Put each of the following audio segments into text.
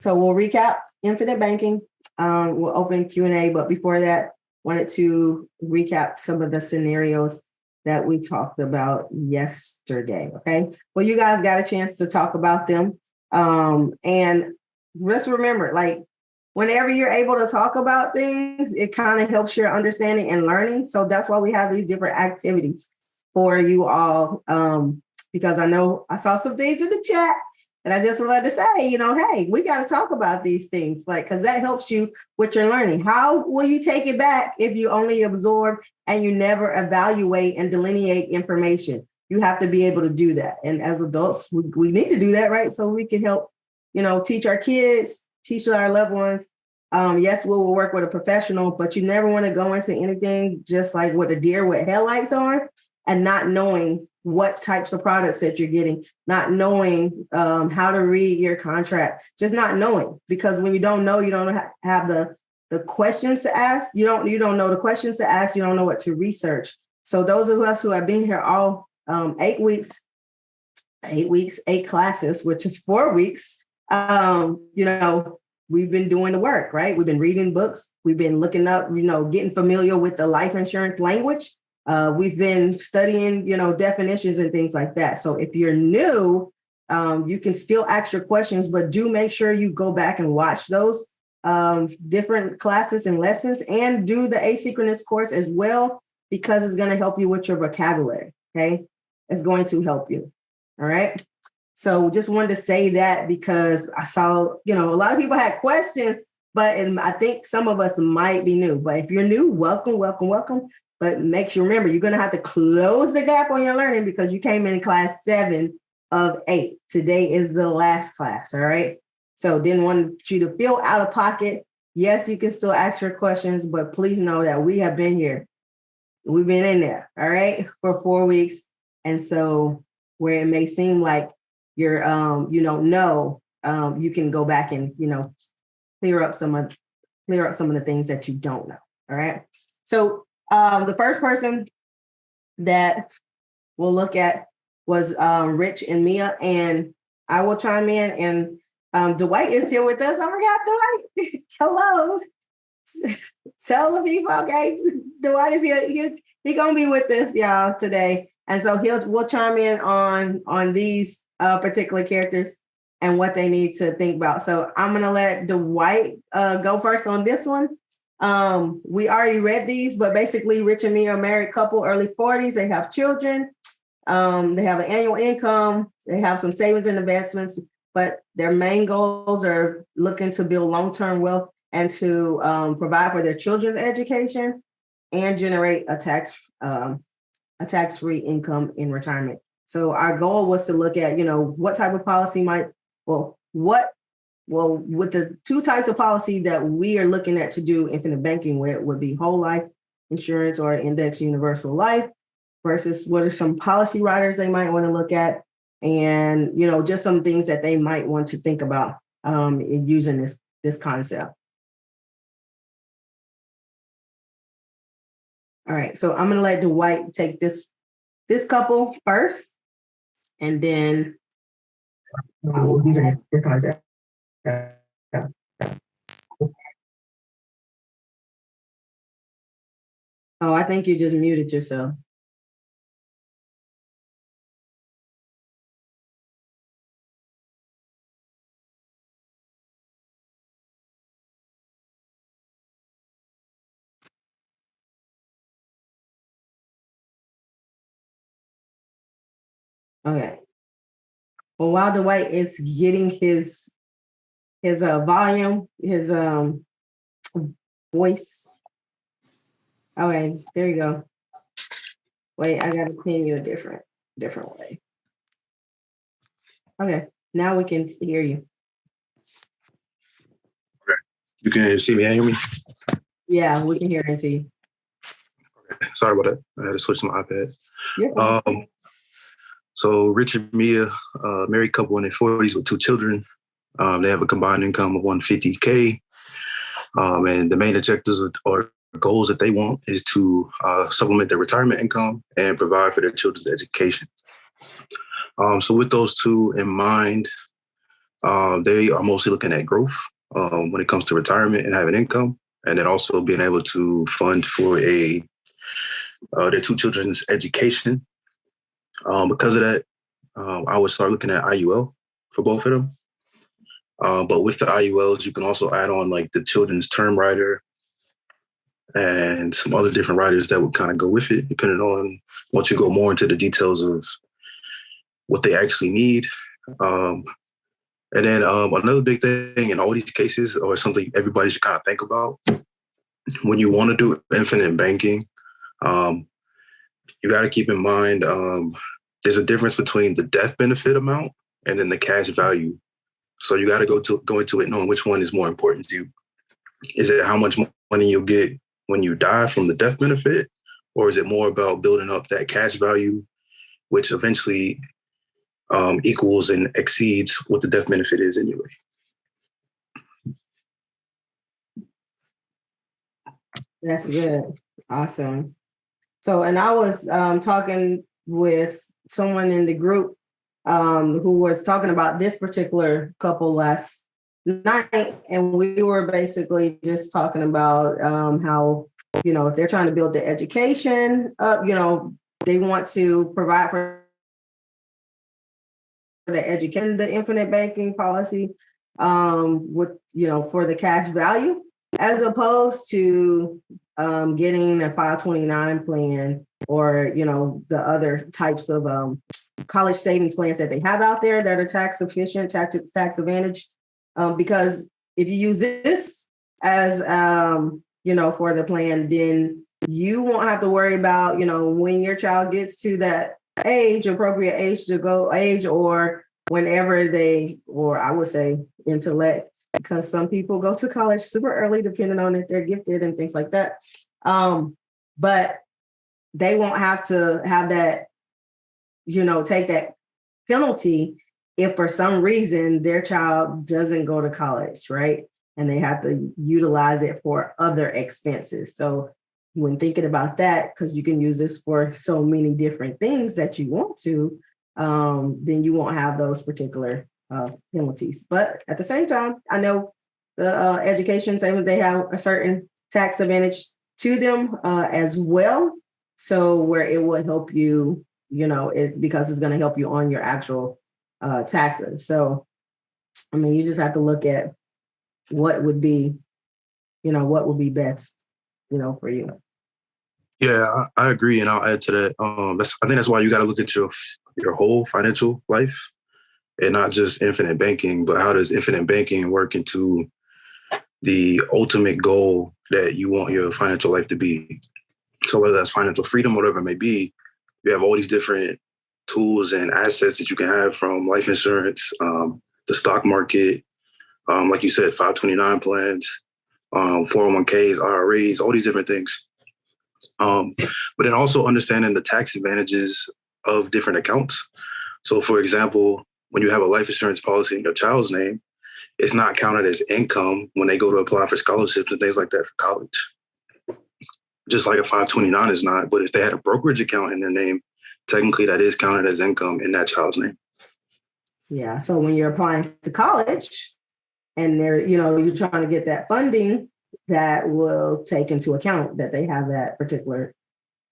So we'll recap infinite banking. We'll open Q&A, but before that, wanted to recap some of the scenarios that we talked about yesterday. Okay. Well, you guys got a chance to talk about them. And just remember, like, whenever you're able to talk about things, it kind of helps your understanding and learning. So that's why we have these different activities for you all. Because I know I saw some things in the chat and I just wanted to say, hey, we got to talk about these things, because that helps you with your learning. How will you take it back if you only absorb and you never evaluate and delineate information? You have to be able to do that. And as adults, we need to do that, right? So we can help, teach our kids, teach our loved ones. Yes, we will work with a professional, but you never want to go into anything just like with a deer with headlights on and not knowing what types of products that you're getting, not knowing how to read your contract, just not knowing. Because when you don't know, you don't have the questions to ask. You don't know the questions to ask. You don't know what to research. So those of us who have been here all 8 weeks, 8 classes, which is 4 weeks, we've been doing the work, right? We've been reading books. We've been looking up, getting familiar with the life insurance language. We've been studying, definitions and things like that. So if you're new, you can still ask your questions, but do make sure you go back and watch those different classes and lessons and do the asynchronous course as well, because it's going to help you with your vocabulary. Okay. It's going to help you. All right. So just wanted to say that because I saw, a lot of people had questions, but I think some of us might be new. But if you're new, welcome, welcome, welcome. But make sure, remember, you're going to have to close the gap on your learning because you came in class 7 of 8. Today is the last class. All right. So didn't want you to feel out of pocket. Yes, you can still ask your questions, but please know that we have been here. We've been in there. All right. For 4 weeks. And so where it may seem like you're, you don't know, you can go back and, clear up some of the things that you don't know. All right. So the first person that we'll look at was Rich and Mia, and I will chime in. And Dwight is here with us. Oh my God, Dwight! Hello. Tell the people, okay? Dwight is here. He's gonna be with us, y'all, today, and so we'll chime in on these particular characters and what they need to think about. So I'm gonna let Dwight go first on this one. We already read these, but basically Rich and Mia are a married couple, early 40s. They have children. They have an annual income. They have some savings and investments, but their main goals are looking to build long-term wealth and to provide for their children's education and generate a tax-free income in retirement. So our goal was to look at, what type of policy with the 2 types of policy that we are looking at to do infinite banking with would be whole life insurance or index universal life versus what are some policy riders they might want to look at, and, just some things that they might want to think about in using this concept. All right, so I'm going to let Dwight take this couple first, and then we'll use this concept. Oh, I think you just muted yourself. Okay. Well, while Dwight is getting his volume, his voice. Okay, there you go. Wait, I gotta pin you a different way. Okay, now we can hear you. Okay, you can see me and hear me? Yeah, we can hear and see. Okay, sorry about that. I had to switch to my iPad. Yeah. So Rich and Mia, married couple in their 40s with 2 children. They have a combined income of $150K. And the main objectives or goals that they want is to supplement their retirement income and provide for their children's education. So with those 2 in mind, They are mostly looking at growth when it comes to retirement and having income, and then also being able to fund for their two children's education. Because of that, I would start looking at IUL for both of them. But with the IULs, you can also add on like the children's term rider and some other different riders that would kind of go with it, depending on once you go more into the details of what they actually need. Um, and then another big thing in all these cases, or something everybody should kind of think about when you want to do infinite banking, um, you got to keep in mind there's a difference between the death benefit amount and then the cash value. So you got to go into it knowing which one is more important to you. Is it how much money you'll get when you die from the death benefit, or is it more about building up that cash value, which eventually equals and exceeds what the death benefit is anyway? That's good. Awesome. So, and I was talking with someone in the group who was talking about this particular couple last night, and we were basically just talking about how, if they're trying to build the education up, they want to provide for the education, the infinite banking policy with, for the cash value, as opposed to getting a 529 plan or, the other types of college savings plans that they have out there that are tax efficient, tax advantage. Because if you use this as, for the plan, then you won't have to worry about, when your child gets to that appropriate age to go age, or whenever or I would say intellect, because some people go to college super early, depending on if they're gifted and things like that. But they won't have to have that, take that penalty if for some reason their child doesn't go to college, right? And they have to utilize it for other expenses. So when thinking about that, because you can use this for so many different things that you want to, then you won't have those particular penalties. But at the same time, I know the education savings, they have a certain tax advantage to them as well. So where it would help you, because it's going to help you on your actual taxes. So, I mean, you just have to look at what would be, what would be best, for you. Yeah, I agree, and I'll add to that. I think that's why you got to look at your whole financial life, and not just infinite banking, but how does infinite banking work into the ultimate goal that you want your financial life to be? So whether that's financial freedom, whatever it may be, you have all these different tools and assets that you can have, from life insurance, the stock market, like you said, 529 plans, 401ks, IRAs, all these different things. But then also understanding the tax advantages of different accounts. So for example, when you have a life insurance policy in your child's name, it's not counted as income when they go to apply for scholarships and things like that for college. Just like a 529 is not, but if they had a brokerage account in their name, technically that is counted as income in that child's name. Yeah. So when you're applying to college and you're trying to get that funding, that will take into account that they have that particular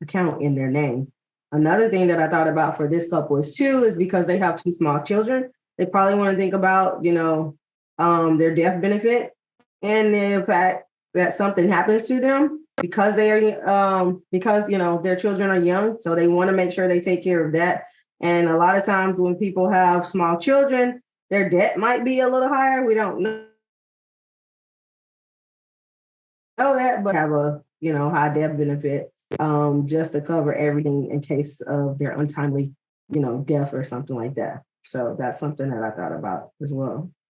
account in their name. Another thing that I thought about for this couple is because they have two small children, they probably want to think about, their death benefit, and the fact that something happens to them because they are, because, their children are young. So they want to make sure they take care of that. And a lot of times when people have small children, their debt might be a little higher. We don't know that, but have a, high death benefit just to cover everything in case of their untimely, death or something like that. So that's something that I thought about as well.